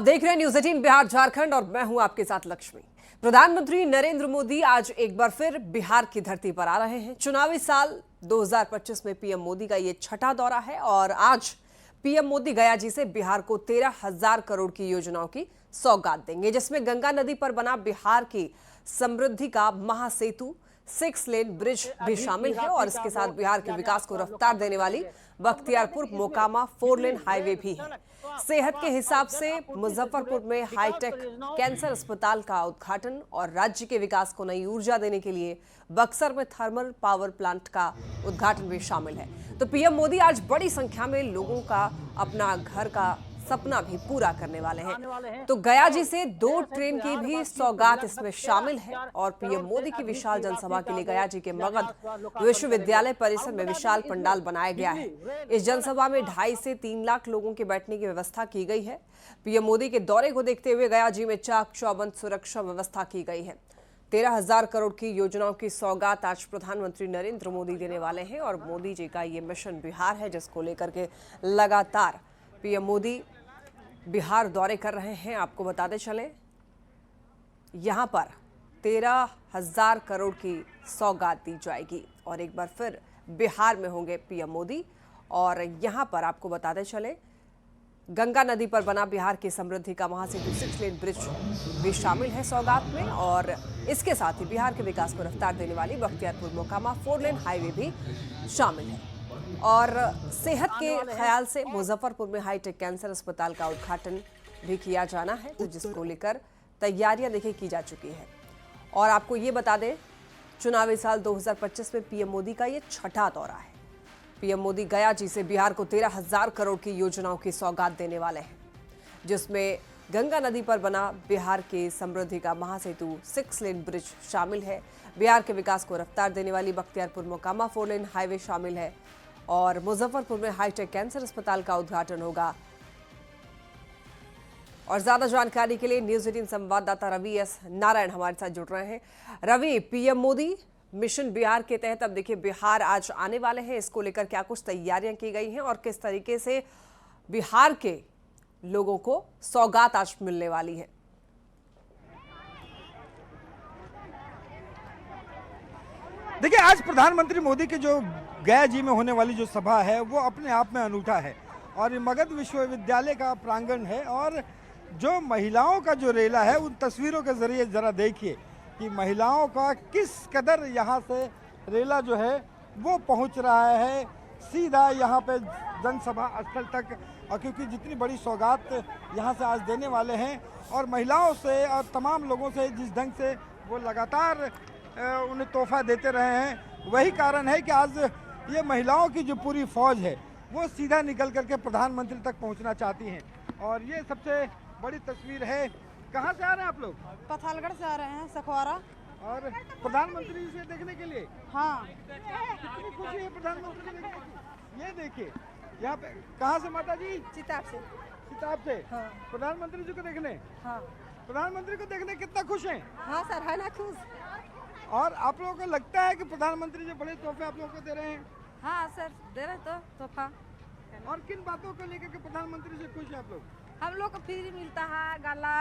देख रहे हैं न्यूज 18 बिहार झारखंड और मैं हूं आपके साथ लक्ष्मी। प्रधानमंत्री नरेंद्र मोदी आज एक बार फिर बिहार की धरती पर आ रहे हैं। चुनावी साल 2025 में पीएम मोदी का ये छठा दौरा है और आज पीएम मोदी गया जी से बिहार को 13,000 करोड़ की योजनाओं की सौगात देंगे, जिसमें गंगा नदी पर बना बिहार की समृद्धि का महासेतु 6 लेन ब्रिज भी शामिल है और इसके साथ बिहार के विकास को रफ्तार देने वाली बख्तियारपुर मोकामा 4 लेन हाईवे भी है। सेहत के हिसाब से मुजफ्फरपुर में हाईटेक कैंसर अस्पताल का उद्घाटन और राज्य के विकास को नई ऊर्जा देने के लिए बक्सर में थर्मल पावर प्लांट का उद्घाटन भी शामिल है। तो पीएम मोदी आज बड़ी संख्या में लोगों का अपना घर का सपना भी पूरा करने वाले हैं। तो गया जी से 2 ट्रेन की भी सौगात इसमें शामिल है और पीएम मोदी की विशाल जनसभा के लिए गया जी के मगध विश्वविद्यालय परिसर में विशाल पंडाल बनाया गया है। इस जनसभा में 2.5 से 3 लाख लोगों के बैठने की व्यवस्था की गई है। पीएम मोदी के दौरे को देखते हुए गया जी में चाक चौबंद सुरक्षा व्यवस्था की गई है। 13,000 करोड़ की योजनाओं की सौगात आज प्रधानमंत्री नरेंद्र मोदी देने वाले हैं और मोदी जी का ये मिशन बिहार है, जिसको लेकर के लगातार पीएम मोदी बिहार दौरे कर रहे हैं। आपको बताते चले, यहां पर 13,000 करोड़ की सौगात दी जाएगी और एक बार फिर बिहार में होंगे पीएम मोदी। और यहां पर आपको बताते चले, गंगा नदी पर बना बिहार की समृद्धि का महासेतु 6 लेन ब्रिज भी शामिल है सौगात में और इसके साथ ही बिहार के विकास को रफ्तार देने वाली बख्तियारपुर मोकामा 4 लेन हाईवे भी शामिल है। और सेहत के ख्याल से मुजफ्फरपुर में हाईटेक कैंसर अस्पताल का उद्घाटन भी किया जाना है, तो जिसको लेकर तैयारियां देखिए की जा चुकी है। और आपको ये बता दें, चुनावी साल 2025 में पीएम मोदी का ये छठा दौरा है। पीएम मोदी गया जी से बिहार को 13,000 करोड़ की योजनाओं की सौगात देने वाले हैं, जिसमें गंगा नदी पर बना बिहार की समृद्धि का महासेतु 6 लेन ब्रिज शामिल है। बिहार के विकास को रफ्तार देने वाली बख्तियारपुर मोकामा 4 लेन हाईवे शामिल है और मुजफ्फरपुर में हाईटेक कैंसर अस्पताल का उद्घाटन होगा। और ज्यादा जानकारी के लिए न्यूज 18 संवाददाता रवि एस नारायण हमारे साथ जुड़ रहे हैं। रवि, पीएम मोदी मिशन बिहार के तहत अब देखिए बिहार आज आने वाले हैं, इसको लेकर क्या कुछ तैयारियां की गई हैं और किस तरीके से बिहार के लोगों को सौगात आज मिलने वाली है? देखिए, आज प्रधानमंत्री मोदी की जो गया जी में होने वाली जो सभा है वो अपने आप में अनूठा है और ये मगध विश्वविद्यालय का प्रांगण है। और जो महिलाओं का जो रेला है, उन तस्वीरों के जरिए जरा देखिए कि महिलाओं का किस कदर यहाँ से रेला जो है वो पहुँच रहा है सीधा यहाँ पे जनसभा स्थल तक। और क्योंकि जितनी बड़ी सौगात यहाँ से आज देने वाले हैं और महिलाओं से और तमाम लोगों से जिस ढंग से वो लगातार उन्हें तोहफा देते रहे हैं, वही कारण है कि आज ये महिलाओं की जो पूरी फौज है वो सीधा निकल करके प्रधानमंत्री तक पहुंचना चाहती हैं। और ये सबसे बड़ी तस्वीर है। कहाँ से आ रहे हैं आप लोग? पथालगढ़ से आ रहे हैं, सखवारा। और प्रधानमंत्री से देखने के लिए? हाँ। कितनी खुशी है प्रधानमंत्री देखने की। ये देखिए यहाँ पे, कहाँ से माता जी? चिताब से। चिताब से? हाँ। प्रधानमंत्री जी को देखने? हाँ। प्रधानमंत्री को देखने कितना खुश हैं? हाँ सर, है ना खुश। और आप लोगों को लगता है कि प्रधानमंत्री जी बड़े तोहफे आप लोगों को दे रहे हैं? हाँ सर, दे रहे तो तोहफा। और किन बातों को लेकर के प्रधानमंत्री से खुश है आप लोग? हम लोग को फ्री मिलता है गाला,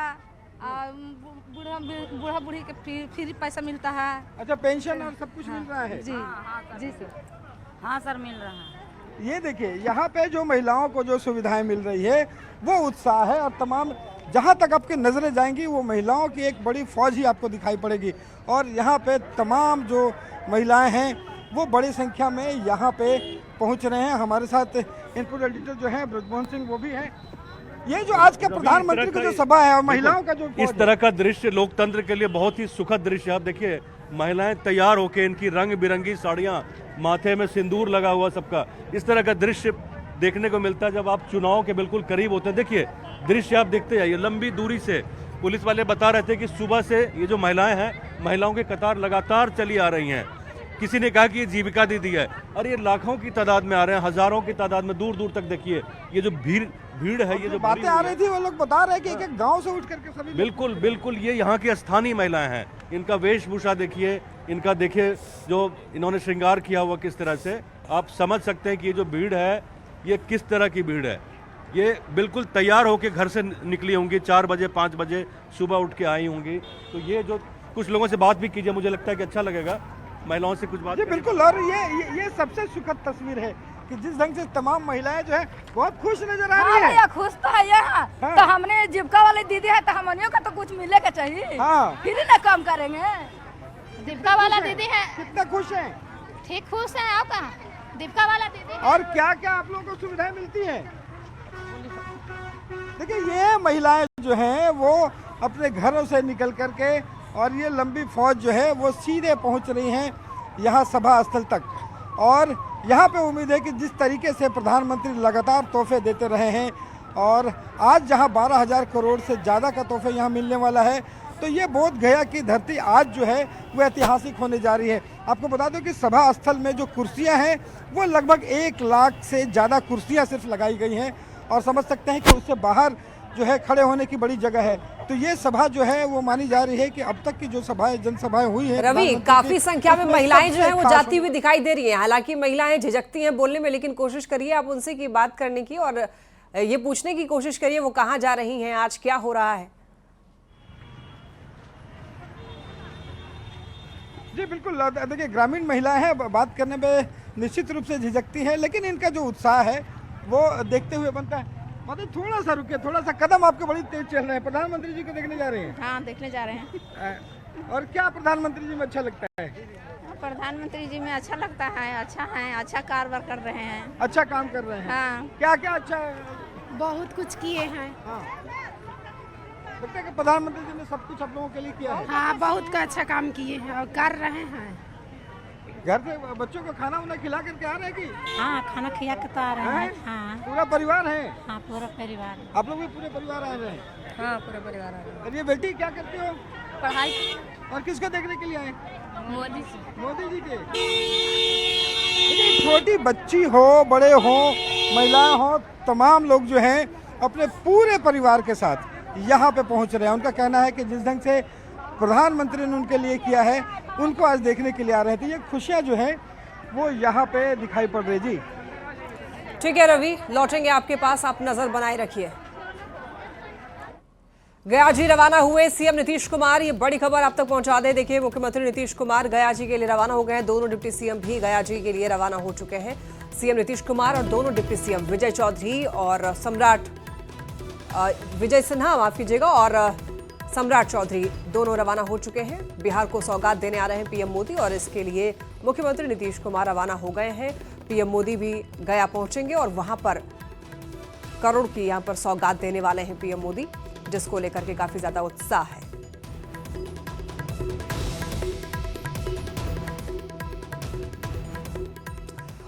बूढ़ा बूढ़ी के फ्री पैसा मिलता है। अच्छा, पेंशन और सब कुछ मिल रहा है? जी जी सर। हाँ सर, मिल रहा है। ये देखिए, यहाँ पे जो महिलाओं को जो सुविधाएं मिल रही है वो उत्साह है और तमाम जहाँ तक आपकी नज़रें जाएंगी वो महिलाओं की एक बड़ी फौज ही आपको दिखाई पड़ेगी। और यहाँ पे तमाम जो महिलाएं हैं वो बड़ी संख्या में यहाँ पे पहुँच रहे हैं। हमारे साथ इनपुट एडिटर जो है ब्रजमोहन सिंह वो भी हैं। ये जो आज का प्रधानमंत्री की जो सभा है और महिलाओं का जो इस तरह का दृश्य लोकतंत्र के लिए बहुत ही सुखद दृश्य है। आप देखिए, महिलाएं तैयार होके, इनकी रंग बिरंगी साड़ियां, माथे में सिंदूर लगा हुआ सबका, इस तरह का दृश्य देखने को मिलता है जब आप चुनाव के बिल्कुल करीब होते हैं। देखिए दृश्य आप देखते जाइए, लंबी दूरी से पुलिस वाले बता रहे थे कि सुबह से ये जो महिलाएं हैं, महिलाओं की कतार लगातार चली आ रही हैं। किसी ने कहा कि ये जीविका दीदी है, और ये लाखों की तादाद में आ रहे हैं, हजारों की तादाद में, दूर दूर तक देखिए ये जो भीड़ है। ये जो बातें आ रही थी वो लोग बता रहे हैं कि एक गांव से उठ करके सभी। बिल्कुल बिल्कुल, ये यहाँ की स्थानीय महिलाएं हैं। इनका वेशभूषा देखिए, इनका देखिए जो इन्होंने श्रृंगार किया हुआ किस तरह से, आप समझ सकते हैं कि ये जो भीड़ है ये किस तरह की भीड़ है। ये बिल्कुल तैयार होकर घर से निकली होंगी, 4 बजे 5 बजे सुबह उठ के आई होंगी। तो ये जो कुछ लोगों से बात भी कीजिए, मुझे लगता है कि अच्छा लगेगा महिलाओं से कुछ बात। जी बिल्कुल, और ये सबसे सुखद तस्वीर है कि जिस ढंग से तमाम महिलाएं जो है बहुत खुश नजर आ रही है। भैया खुश तो है यहाँ। हाँ। तो हमने जीविका वाले दीदी है तो हमनियों का तो कुछ मिलेगा चाहिए। हाँ। फिर ना काम करेंगे। दीपिका वाला दीदी है, कितना खुश है। ठीक खुश है। आप कहाँ? दीपिका वाला दीदी है। और क्या क्या आप लोगों को सुविधाएं मिलती हैं? देखिए, ये महिलाएं जो हैं वो अपने घरों से निकल करके और ये लंबी फौज जो है वो सीधे पहुंच रही हैं यहाँ सभा स्थल तक। और यहाँ पे उम्मीद है कि जिस तरीके से प्रधानमंत्री लगातार तोहफे देते रहे हैं और आज जहाँ 12,000 करोड़ से ज़्यादा का तोहफे यहाँ मिलने वाला है, तो ये बोध गया कि धरती आज जो है वो ऐतिहासिक होने जा रही है। आपको बता दो कि सभा स्थल में जो कुर्सियाँ हैं वो लगभग 1 लाख से ज़्यादा कुर्सियाँ सिर्फ लगाई गई हैं और समझ सकते हैं कि उससे बाहर जो है खड़े होने की बड़ी जगह है। तो ये सभा जो है वो मानी जा रही है कि अब तक की जो सभाएं जनसभाएं हुई है रवि, काफी संख्या में महिलाएं जो है वो जाती हुई दिखाई दे रही हैं। हालांकि महिलाएं झिझकती हैं बोलने में, लेकिन कोशिश करिए आप उनसे की बात करने की और ये पूछने की कोशिश करिए वो कहाँ जा रही हैं, आज क्या हो रहा है। जी बिल्कुल, देखिए ग्रामीण महिलाएं हैं, बात करने में निश्चित रूप से झिझकती हैं, लेकिन इनका जो उत्साह है वो देखते हुए बनता है। मतलब थोड़ा सा रुके, थोड़ा सा कदम आपके बड़ी तेज चल रहे हैं। प्रधानमंत्री जी को देखने जा रहे हैं। हाँ, देखने जा रहे हैं। और क्या प्रधानमंत्री जी में अच्छा लगता है? प्रधानमंत्री जी में अच्छा लगता है, अच्छा कारभार कर रहे हैं, अच्छा काम कर रहे हैं। हाँ। क्या क्या अच्छा है? बहुत कुछ किए हैं। हाँ, लगता है कि प्रधानमंत्री जी ने सब कुछ आप लोगों के लिए किया है। हाँ, बहुत का अच्छा काम किए हैं और कर रहे हैं। घर से बच्चों को खाना उन्हें खिला करके आ रहे हैं कि? हाँ, खाना खिला के तो आ रहे हैं। हाँ, पूरा परिवार है? हाँ, पूरा परिवार। आप लोग भी पूरे परिवार आ रहे हैं? हाँ, पूरा परिवार आ रहा है। और ये बेटी क्या करती हो? पढ़ाई और किसको देखने के लिए आए? मोदी जी। मोदी जी के। देखिए, छोटी बच्ची हो, बड़े हो, महिलाएं हो, तमाम लोग जो हैं अपने पूरे परिवार के साथ यहाँ पे पहुँच रहे हैं। उनका कहना है कि जिस ढंग से प्रधानमंत्री ने उनके लिए किया है उनको आज देखने के लिए आ रहे थे। ये खुशियाँ जो हैं वो यहाँ पे दिखाई पड़ रही। जी ठीक है रवि, लौटेंगे आपके पास, आप नजर बनाए रखिए। गया जी रवाना हुए सीएम नीतीश कुमार, ये बड़ी खबर आप तक पहुंचा दे। देखिए, मुख्यमंत्री नीतीश कुमार गया जी के लिए रवाना हो गए हैं। दोनों डिप्टी सीएम भी गया जी के लिए रवाना हो चुके हैं। सीएम नीतीश कुमार और दोनों डिप्टी सीएम विजय चौधरी और विजय सिन्हा, माफ कीजिएगा, और सम्राट चौधरी दोनों रवाना हो चुके हैं। बिहार को सौगात देने आ रहे हैं पीएम मोदी और इसके लिए मुख्यमंत्री नीतीश कुमार रवाना हो गए हैं। पीएम मोदी भी गया पहुंचेंगे और वहां पर करोड़ की यहां पर सौगात देने वाले हैं पीएम मोदी, जिसको लेकर के काफी ज्यादा उत्साह है।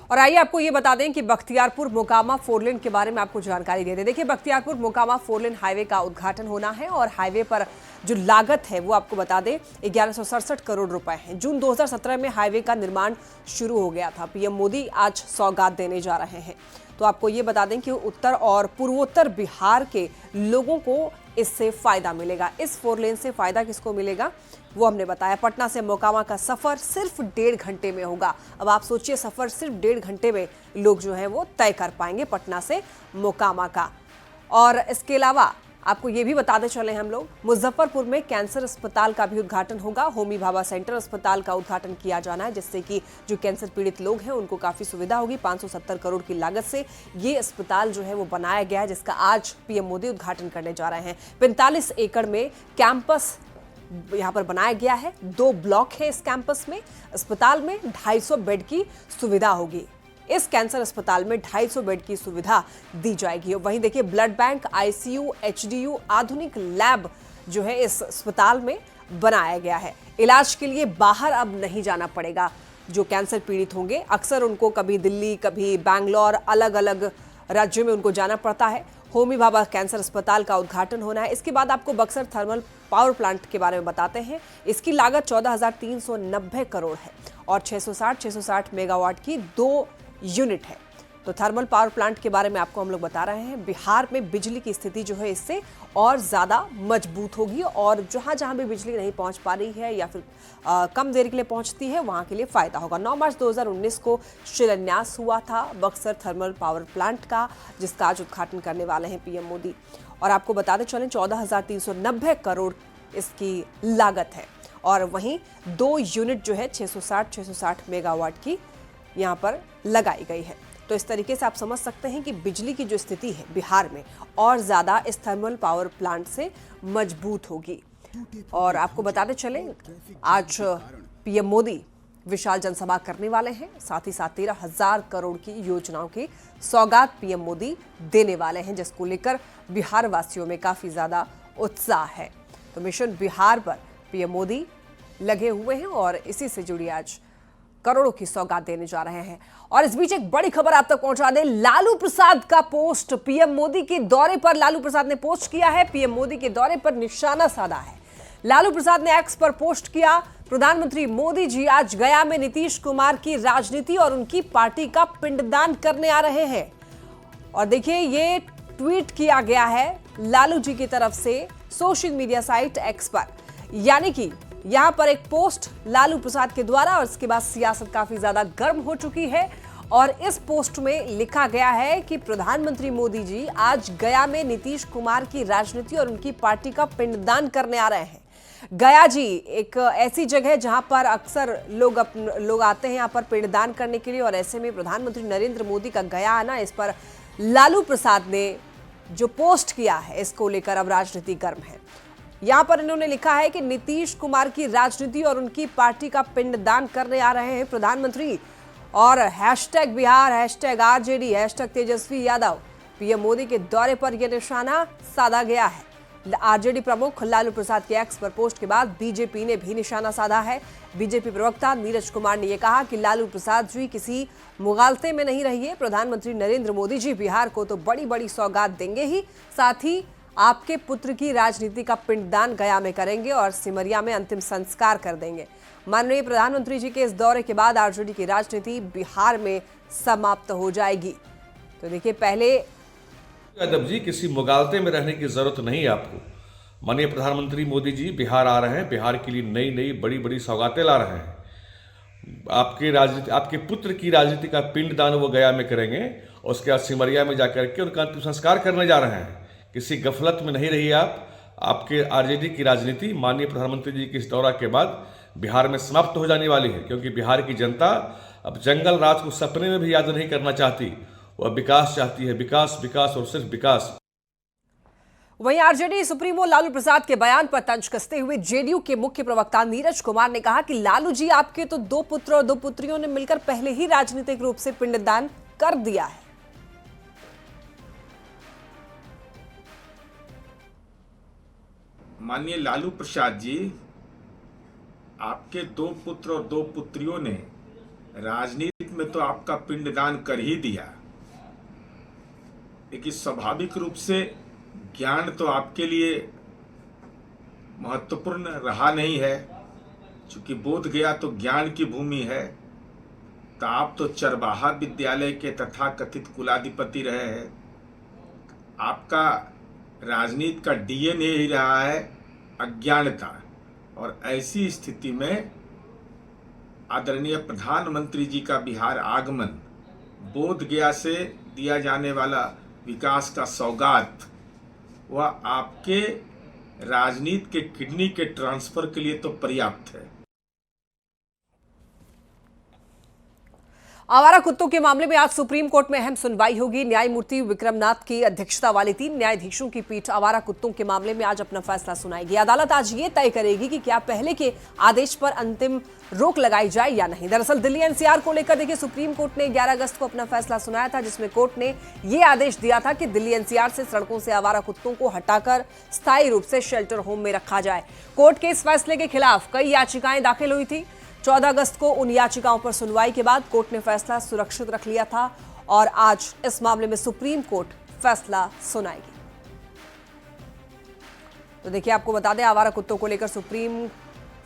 और आइए आपको ये बता दें कि बख्तियारपुर मोकामा 4 लेन के बारे में आपको जानकारी दे दें। देखिए, बख्तियारपुर मोकामा 4 लेन हाईवे का उद्घाटन होना है और हाईवे पर जो लागत है वो आपको बता दें 1167 करोड़ रुपए है। जून 2017 में हाईवे का निर्माण शुरू हो गया था। पीएम मोदी आज सौगात देने जा रहे हैं। तो आपको ये बता दें कि उत्तर और पूर्वोत्तर बिहार के लोगों को इससे फायदा मिलेगा। इस 4 लेन से फायदा किसको मिलेगा वो हमने बताया। पटना से मोकामा का सफर सिर्फ 1.5 घंटे में होगा। अब आप सोचिए, सफर सिर्फ 1.5 घंटे में लोग जो है वो तय कर पाएंगे पटना से मोकामा का। और इसके अलावा आपको ये भी बताते चले हम लोग, मुजफ्फरपुर में कैंसर अस्पताल का भी उद्घाटन होगा। होमी भाभा सेंटर अस्पताल का उद्घाटन किया जाना है, जिससे कि जो कैंसर पीड़ित लोग हैं उनको काफी सुविधा होगी। 570 करोड़ की लागत से ये अस्पताल जो है वो बनाया गया है, जिसका आज पीएम मोदी उद्घाटन करने जा रहे हैं। 45 एकड़ में कैंपस यहाँ पर बनाया गया है। 2 ब्लॉक है इस कैंपस में। अस्पताल में 250 बेड की सुविधा होगी। इस कैंसर अस्पताल में 250 बेड की सुविधा दी जाएगी। वहीं देखिए, ब्लड बैंक, आईसीयू, एचडीयू, आधुनिक लैब जो है इस अस्पताल में बनाया गया है। इलाज के लिए बाहर अब नहीं जाना पड़ेगा। जो कैंसर पीड़ित होंगे, अक्सर उनको कभी दिल्ली, कभी बैंगलोर, अलग अलग राज्यों में उनको जाना पड़ता है। होमी भाभा कैंसर अस्पताल का उद्घाटन होना है। इसके बाद आपको बक्सर थर्मल पावर प्लांट के बारे में बताते हैं। इसकी लागत 14,390 करोड़ है और 660 मेगावाट की 2 यूनिट है। तो थर्मल पावर प्लांट के बारे में आपको हम लोग बता रहे हैं। बिहार में बिजली की स्थिति जो है इससे और ज़्यादा मजबूत होगी और जहां जहां भी बिजली नहीं पहुंच पा रही है या फिर कम देर के लिए पहुंचती है वहां के लिए फ़ायदा होगा। 9 मार्च 2019 को शिलान्यास हुआ था बक्सर थर्मल पावर प्लांट का, जिसका आज उद्घाटन करने वाले हैं पीएम मोदी। और आपको बताते चलें 14,390 करोड़ इसकी लागत है और वहीं 2 यूनिट जो है 660 मेगावाट की यहाँ पर लगाई गई है। तो इस तरीके से आप समझ सकते हैं कि बिजली की जो स्थिति है बिहार में और ज़्यादा इस थर्मल पावर प्लांट से मजबूत होगी। और आपको बताते चले आज पीएम मोदी विशाल जनसभा करने वाले हैं, साथ ही साथ 13,000 करोड़ की योजनाओं की सौगात पीएम मोदी देने वाले हैं, जिसको लेकर बिहार वासियों में काफ़ी ज़्यादा उत्साह है। तो मिशन बिहार पर पीएम मोदी लगे हुए हैं और इसी से जुड़ी आज करोड़ों की सौगात देने जा रहे हैं। और इस बीच एक बड़ी खबर आप तक पहुंचा दें, लालू प्रसाद का पोस्ट पीएम मोदी के दौरे पर लालू प्रसाद ने पोस्ट किया है। पीएम मोदी के दौरे पर निशाना साधा है। लालू प्रसाद ने एक्स पर पोस्ट किया, प्रधानमंत्री मोदी जी आज गया में नीतीश कुमार की राजनीति और उनकी पार्टी का पिंडदान करने आ रहे हैं। और देखिए ये ट्वीट किया गया है लालू जी की तरफ से सोशल मीडिया साइट एक्स पर, यानी कि यहां पर एक पोस्ट लालू प्रसाद के द्वारा और इसके बाद सियासत काफी ज्यादा गर्म हो चुकी है। और इस पोस्ट में लिखा गया है कि प्रधानमंत्री मोदी जी आज गया में नीतीश कुमार की राजनीति और उनकी पार्टी का पिंडदान करने आ रहे हैं। गया जी एक ऐसी जगह है जहां पर अक्सर लोग आते हैं यहाँ पर पिंडदान करने के लिए, और ऐसे में प्रधानमंत्री नरेंद्र मोदी का गया आना, इस पर लालू प्रसाद ने जो पोस्ट किया है इसको लेकर अब राजनीति गर्म है। यहां पर इन्होंने लिखा है कि नीतीश कुमार की राजनीति और उनकी पार्टी का पिंडदान करने आ रहे हैं प्रधानमंत्री, और hashtag Bihar, hashtag RJD, hashtag Tejashwi Yadav. PM Modi के दौरे पर यह निशाना साधा गया है। आरजेडी प्रमुख लालू प्रसाद के एक्स पर पोस्ट के बाद बीजेपी ने भी निशाना साधा है। बीजेपी प्रवक्ता नीरज कुमार ने यह कहा कि लालू प्रसाद जी किसी मुगालते में नहीं रहिए, प्रधानमंत्री नरेंद्र मोदी जी बिहार को तो बड़ी बड़ी सौगात देंगे ही, साथ ही आपके पुत्र की राजनीति का पिंडदान गया में करेंगे और सिमरिया में अंतिम संस्कार कर देंगे। माननीय प्रधानमंत्री जी के इस दौरे के बाद आरजेडी की राजनीति बिहार में समाप्त हो जाएगी। तो देखिए पहले यादव जी, किसी मुगालते में रहने की जरूरत नहीं है आपको। माननीय प्रधानमंत्री मोदी जी बिहार आ रहे हैं, बिहार के लिए नई नई बड़ी बड़ी सौगातें ला रहे हैं। आपके पुत्र की राजनीति का पिंडदान वो गया में करेंगे और उसके बाद सिमरिया में जाकर के उनका अंतिम संस्कार करने जा रहे हैं। किसी गफलत में नहीं रहिए आप। आपके आरजेडी की राजनीति माननीय प्रधानमंत्री जी के इस दौरा के बाद बिहार में समाप्त हो जाने वाली है, क्योंकि बिहार की जनता अब जंगल राज को सपने में भी याद नहीं करना चाहती। वह विकास चाहती है, विकास, विकास और सिर्फ विकास। वहीं आरजेडी सुप्रीमो लालू प्रसाद के बयान पर तंज कसते हुए जेडीयू के मुख्य प्रवक्ता नीरज कुमार ने कहा कि लालू जी आपके तो 2 पुत्र और 2 पुत्रियों ने मिलकर पहले ही राजनीतिक रूप से पिंडदान कर दिया है। माननीय लालू प्रसाद जी, आपके 2 पुत्र और 2 पुत्रियों ने राजनीति में तो आपका पिंडदान कर ही दिया, लेकिन स्वाभाविक रूप से ज्ञान तो आपके लिए महत्वपूर्ण रहा नहीं है। चूंकि बोध गया तो ज्ञान की भूमि है, तो आप तो चरवाहा विद्यालय के तथाकथित कुलाधिपति रहे हैं। आपका राजनीति का डीएनए ही रहा है अज्ञानता, और ऐसी स्थिति में आदरणीय प्रधानमंत्री जी का बिहार आगमन, बोध गया से दिया जाने वाला विकास का सौगात, वह आपके राजनीति के किडनी के ट्रांसफर के लिए तो पर्याप्त है। आवारा कुत्तों के मामले में आज सुप्रीम कोर्ट में अहम सुनवाई होगी। न्यायमूर्ति विक्रमनाथ की अध्यक्षता वाली 3 न्यायाधीशों की पीठ आवारा कुत्तों के मामले में आज अपना फैसला सुनाएगी। अदालत आज ये तय करेगी कि क्या पहले के आदेश पर अंतिम रोक लगाई जाए या नहीं। दरअसल दिल्ली एनसीआर को लेकर देखिए सुप्रीम कोर्ट ने 11 अगस्त को अपना फैसला सुनाया था, जिसमें कोर्ट ने ये आदेश दिया था कि दिल्ली एनसीआर से सड़कों से आवारा कुत्तों को हटाकर स्थायी रूप से शेल्टर होम में रखा जाए। कोर्ट के इस फैसले के खिलाफ कई याचिकाएं दाखिल हुई थी। 14 अगस्त को उन याचिकाओं पर सुनवाई के बाद कोर्ट ने फैसला सुरक्षित रख लिया था और आज इस मामले में सुप्रीम कोर्ट फैसला सुनाएगी। तो देखिए आपको बता दें, आवारा कुत्तों को लेकर सुप्रीम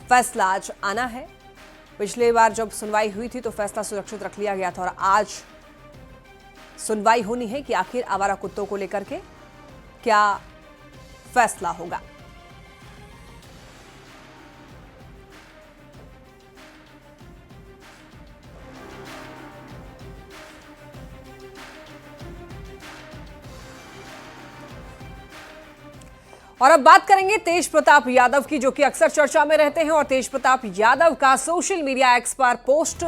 फैसला आज आना है। पिछले बार जब सुनवाई हुई थी तो फैसला सुरक्षित रख लिया गया था और आज सुनवाई होनी है कि आखिर आवारा कुत्तों को लेकर के क्या फैसला होगा। और अब बात करेंगे तेज प्रताप यादव की, जो कि अक्सर चर्चा में रहते हैं। और तेज प्रताप यादव का सोशल मीडिया एक्स पर पोस्ट,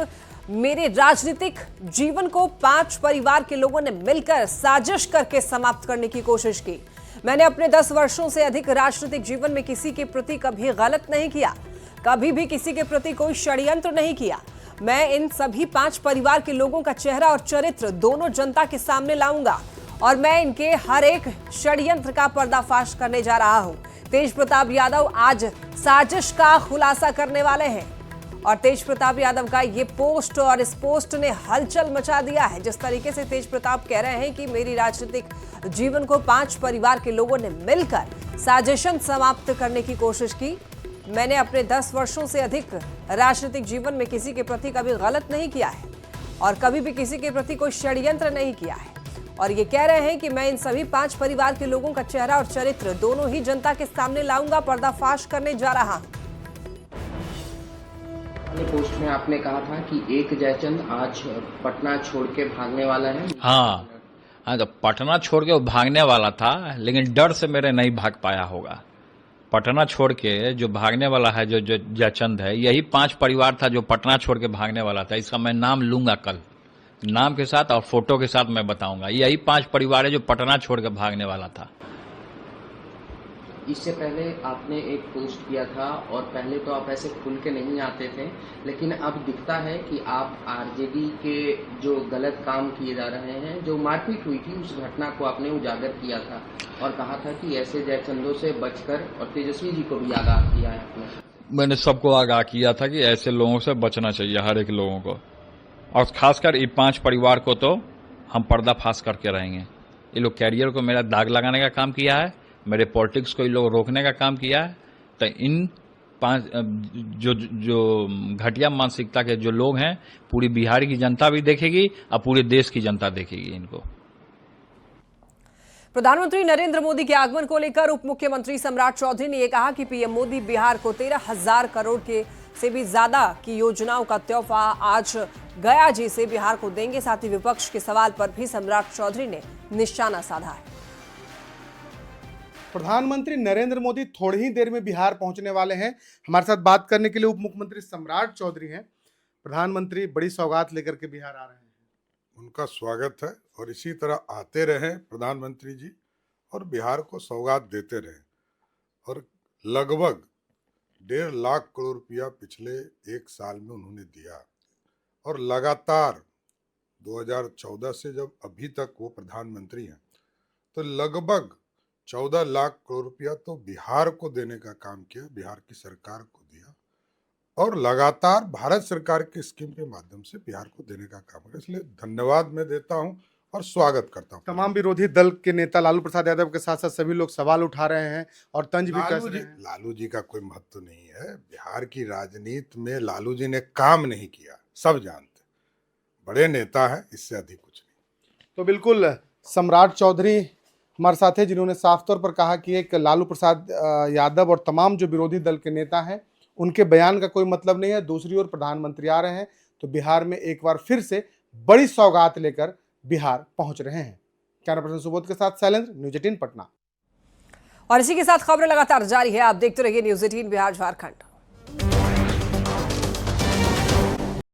मेरे राजनीतिक जीवन को 5 परिवार के लोगों ने मिलकर साजिश करके समाप्त करने की कोशिश की। मैंने अपने 10 वर्षों से अधिक राजनीतिक जीवन में किसी के प्रति कभी गलत नहीं किया, कभी भी किसी के प्रति कोई षड्यंत्र नहीं किया। मैं इन सभी 5 परिवार के लोगों का चेहरा और चरित्र दोनों जनता के सामने लाऊंगा और मैं इनके हर एक षड्यंत्र का पर्दाफाश करने जा रहा हूं। तेज प्रताप यादव आज साजिश का खुलासा करने वाले हैं और तेज प्रताप यादव का ये पोस्ट और इस पोस्ट ने हलचल मचा दिया है। जिस तरीके से तेज प्रताप कह रहे हैं कि मेरी राजनीतिक जीवन को 5 परिवार के लोगों ने मिलकर साजिशन समाप्त करने की कोशिश की। मैंने अपने 10 वर्षों से अधिक राजनीतिक जीवन में किसी के प्रति कभी गलत नहीं किया है और कभी भी किसी के प्रति कोई षड्यंत्र नहीं किया है। और ये कह रहे हैं कि मैं इन सभी 5 परिवार के लोगों का चेहरा और चरित्र दोनों ही जनता के सामने लाऊंगा, पर्दाफाश करने जा रहा हूं। अपने पोस्ट में आपने कहा था कि एक जयचंद आज पटना छोड़ के भागने वाला है। हाँ, तो पटना छोड़ के वो भागने वाला था, लेकिन डर से मेरे नहीं भाग पाया होगा। पटना छोड़ के जो भागने वाला है, जो जयचंद है, यही 5 परिवार था जो पटना छोड़ के भागने वाला था। इसका मैं नाम लूंगा, कल नाम के साथ और फोटो के साथ मैं बताऊंगा। यही 5 परिवार है जो पटना छोड़ के भागने वाला था। इससे पहले आपने एक पोस्ट किया था और पहले तो आप ऐसे खुल के नहीं आते थे, लेकिन अब दिखता है कि आप आरजेडी के जो गलत काम किए जा रहे हैं, जो मारपीट हुई थी, उस घटना को आपने उजागर किया था और कहा था कि ऐसे जयचंदों से बचकर, और तेजस्वी जी को भी आगाह किया है आपने। मैंने सबको आगाह किया था कि ऐसे लोगों से बचना चाहिए, हर एक लोगों को, और खासकर ये 5 परिवार को तो हम पर्दाफाश करके रहेंगे। ये लोग कैरियर को मेरा दाग लगाने का काम किया है, मेरे पॉलिटिक्स को ये लोग रोकने का काम किया है। तो इन 5 जो घटिया मानसिकता के जो लोग हैं, पूरी बिहार की जनता भी देखेगी और पूरे देश की जनता देखेगी इनको। प्रधानमंत्री नरेंद्र मोदी के आगमन को लेकर उप मुख्यमंत्री सम्राट चौधरी ने यह कहा कि पीएम मोदी बिहार को 13,000 करोड़ के से भी ज्यादा की योजनाओं का तोहफा आज गया जी से बिहार को देंगे। साथ ही विपक्ष के सवाल पर भी सम्राट चौधरी ने निशाना साधा है। प्रधानमंत्री नरेंद्र मोदी थोड़ी ही देर में बिहार पहुंचने वाले हैं। हमारे साथ बात करने के लिए उप मुख्यमंत्री सम्राट चौधरी हैं। प्रधानमंत्री बड़ी सौगात लेकर के बिहार आ रहे हैं। उनका स्वागत है और इसी तरह आते रहें प्रधानमंत्री जी और बिहार को सौगात देते रहें। और लगभग 1.5 लाख करोड़ रुपया पिछले 1 साल में उन्होंने दिया और लगातार 2014 से जब अभी तक वो प्रधानमंत्री हैं तो लगभग 14 लाख करोड़ रुपया तो बिहार को देने का काम किया, बिहार की सरकार को दिया और लगातार भारत सरकार की स्कीम के माध्यम से बिहार को देने का काम किया। इसलिए धन्यवाद मैं देता हूं और स्वागत करता हूं। तमाम विरोधी दल के नेता लालू प्रसाद यादव के साथ साथ सभी लोग सवाल उठा रहे हैं और तंज भी कस रहे हैं। लालू जी का कोई महत्व नहीं है। बिहार की राजनीति में लालू जी ने काम नहीं किया, सब जानते, बड़े नेता है, इससे अधिक कुछ नहीं। तो बिल्कुल सम्राट चौधरी हमारे साथ है, जिन्होंने साफ तौर पर कहा कि एक लालू प्रसाद यादव और तमाम जो विरोधी दल के नेता हैं उनके बयान का कोई मतलब नहीं है। दूसरी ओर प्रधानमंत्री आ रहे हैं तो बिहार में एक बार फिर से बड़ी सौगात लेकर बिहार पहुंच रहे हैं। कैमरा पर्सन सुबोध के साथ शैलेंद्र, न्यूज़ 18 पटना। और इसी के साथ खबरें लगातार जारी है, आप देखते रहिए न्यूज़ 18 बिहार झारखंड।